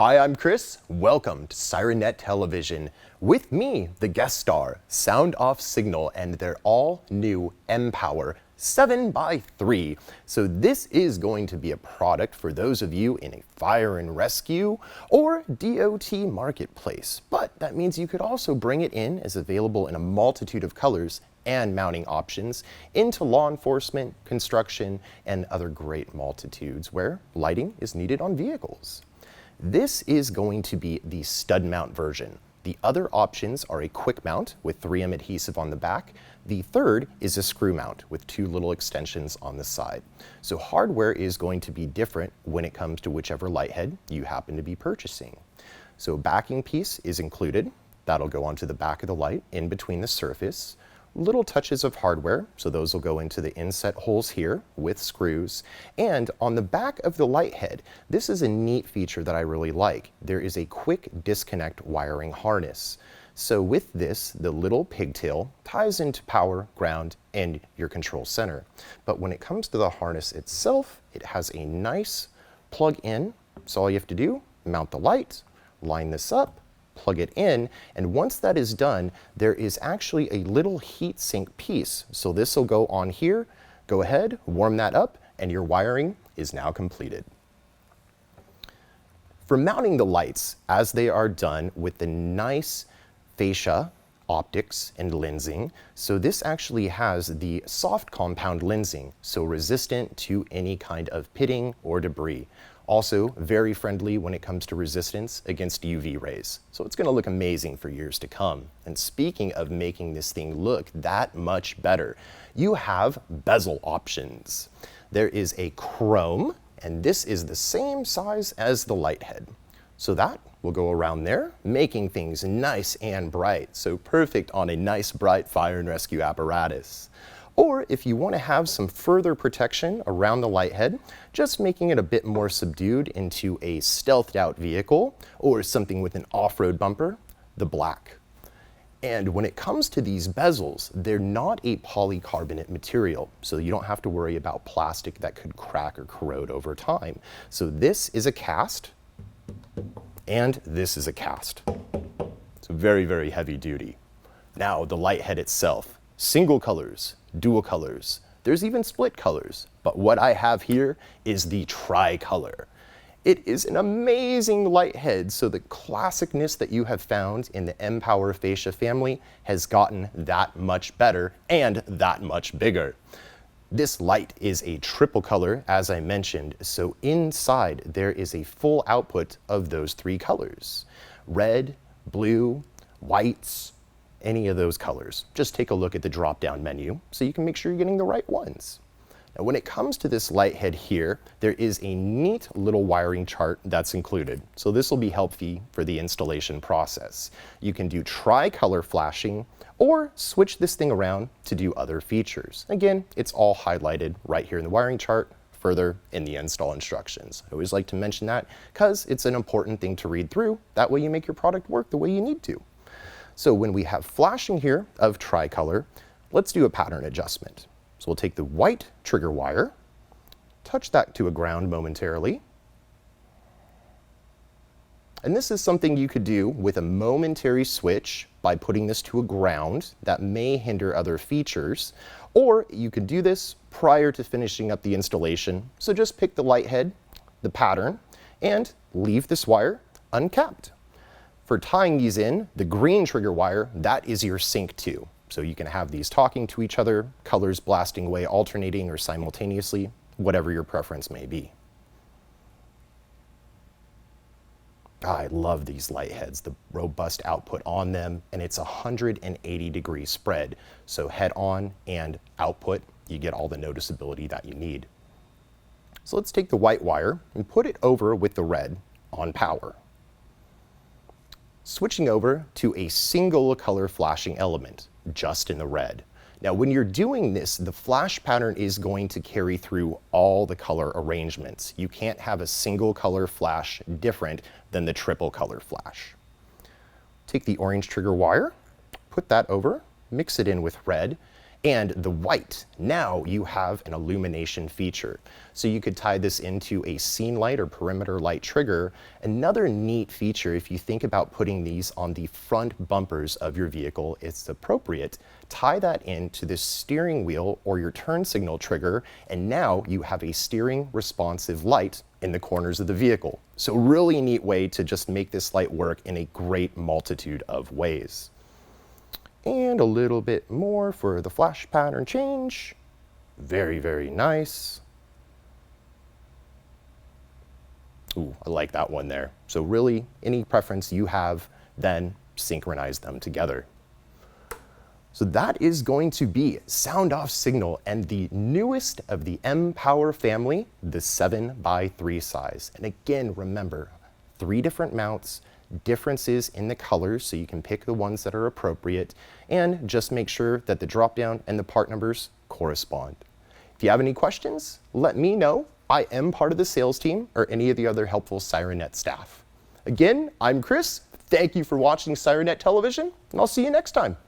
Hi, I'm Chris. Welcome to SIRENNET Television. With me, the guest star, SoundOff Signal, and their all-new mpower 7x3. So this is going to be a product for those of you in a fire and rescue or DOT marketplace. But that means you could also bring it in as available in a multitude of colors and mounting options into law enforcement, construction, and other great multitudes where lighting is needed on vehicles. This is going to be the stud mount version. The other options are a quick mount with 3M adhesive on the back. The third is a screw mount with 2 little extensions on the side. So hardware is going to be different when it comes to whichever light head you happen to be purchasing. So a backing piece is included. That'll go onto the back of the light in between the surface. Little touches of hardware, so those will go into the inset holes here with screws. And on the back of the light head, this is a neat feature that I really like. There is a quick disconnect wiring harness. So with this, the little pigtail ties into power, ground, and your control center. But when it comes to the harness itself, it has a nice plug in. So all you have to do, mount the light, line this up, plug it in, and once that is done, there is actually a little heat sink piece. So this will go on here, go ahead, warm that up, and your wiring is now completed. For mounting the lights, as they are done with the nice fascia optics and lensing, so this actually has the soft compound lensing, so resistant to any kind of pitting or debris. Also very friendly when it comes to resistance against UV rays. So it's going to look amazing for years to come. And speaking of making this thing look that much better, you have bezel options. There is a chrome, and this is the same size as the light head. So that will go around there, making things nice and bright. So perfect on a nice bright fire and rescue apparatus. Or if you want to have some further protection around the light head, just making it a bit more subdued into a stealthed out vehicle or something with an off-road bumper, the black. And when it comes to these bezels, they're not a polycarbonate material, so you don't have to worry about plastic that could crack or corrode over time. So this is a cast, and this is a cast. It's very, very heavy duty. Now the light head itself, single colors, dual colors, there's even split colors, but what I have here is the tricolor. It is an amazing light head, so the classicness that you have found in the mpower fascia family has gotten that much better and that much bigger. This light is a triple color, as I mentioned, so inside there is a full output of those 3 colors. Red, blue, whites, any of those colors. Just take a look at the drop-down menu so you can make sure you're getting the right ones. Now when it comes to this light head here, there is a neat little wiring chart that's included. So this will be helpful for the installation process. You can do tricolor flashing or switch this thing around to do other features. Again, it's all highlighted right here in the wiring chart, further in the install instructions. I always like to mention that because it's an important thing to read through. That way you make your product work the way you need to. So when we have flashing here of tricolor, let's do a pattern adjustment. So we'll take the white trigger wire, touch that to a ground momentarily. And this is something you could do with a momentary switch by putting this to a ground that may hinder other features, or you could do this prior to finishing up the installation. So just pick the light head, the pattern, and leave this wire uncapped. For tying these in, the green trigger wire, that is your sync to. So you can have these talking to each other, colors blasting away alternating or simultaneously, whatever your preference may be. I love these light heads, the robust output on them, and it's 180-degree spread. So head on and output, you get all the noticeability that you need. So let's take the white wire and put it over with the red on power. Switching over to a single color flashing element, just in the red. Now when you're doing this, the flash pattern is going to carry through all the color arrangements. You can't have a single color flash different than the triple color flash. Take the orange trigger wire, put that over, mix it in with red, And the white, now you have an illumination feature. So you could tie this into a scene light or perimeter light trigger. Another neat feature, if you think about putting these on the front bumpers of your vehicle, it's appropriate. Tie that into the steering wheel or your turn signal trigger, and now you have a steering responsive light in the corners of the vehicle. So really neat way to just make this light work in a great multitude of ways. And a little bit more for the flash pattern change. Very, very nice. Ooh, I like that one there. So really, any preference you have, then synchronize them together. So that is going to be SoundOff signal and the newest of the mpower family, the 7x3 size. And again, remember, 3 different mounts, differences in the colors, so you can pick the ones that are appropriate, and just make sure that the drop down and the part numbers correspond. If you have any questions, let me know. I am part of the sales team or any of the other helpful SIRENNET staff. Again, I'm Chris. Thank you for watching SIRENNET Television, and I'll see you next time.